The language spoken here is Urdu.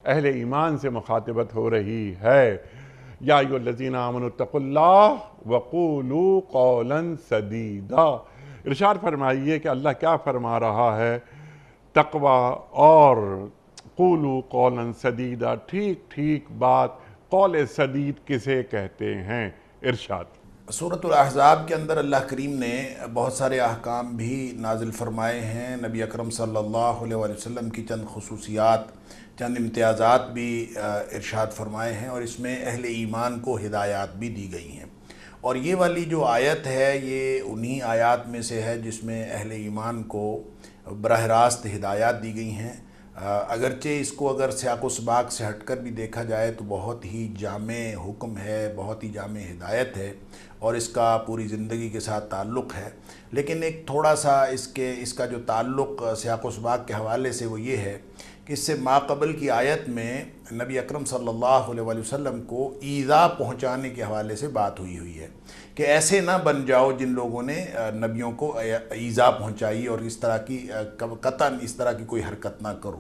اہل ایمان سے مخاطبت ہو رہی ہے۔ یا ایھا الذین آمنوا اتقوا اللہ وقولوا قولا سدیدا، ارشاد فرمائیے کہ اللہ کیا فرما رہا ہے، تقوی اور قولوا قولا سدیدا، ٹھیک ٹھیک بات، قول سدید کسے کہتے ہیں؟ ارشاد۔ سورۃ الاحزاب کے اندر اللہ کریم نے بہت سارے احکام بھی نازل فرمائے ہیں، نبی اکرم صلی اللہ علیہ وآلہ وسلم کی چند خصوصیات، چند امتیازات بھی ارشاد فرمائے ہیں، اور اس میں اہل ایمان کو ہدایات بھی دی گئی ہیں۔ اور یہ والی جو آیت ہے یہ انہی آیات میں سے ہے جس میں اہل ایمان کو براہ راست ہدایات دی گئی ہیں۔ اگرچہ اس کو اگر سیاق و سباق سے ہٹ کر بھی دیکھا جائے تو بہت ہی جامع حکم ہے، بہت ہی جامع ہدایت ہے، اور اس کا پوری زندگی کے ساتھ تعلق ہے۔ لیکن ایک تھوڑا سا اس کا جو تعلق سیاق و سباق کے حوالے سے وہ یہ ہے کہ اس سے ماقبل کی آیت میں نبی اکرم صلی اللہ علیہ وآلہ وسلم کو ایذا پہنچانے کے حوالے سے بات ہوئی ہے کہ ایسے نہ بن جاؤ جن لوگوں نے نبیوں کو ایذا پہنچائی، اور اس طرح کی قطعاً اس طرح کی کوئی حرکت نہ کرو۔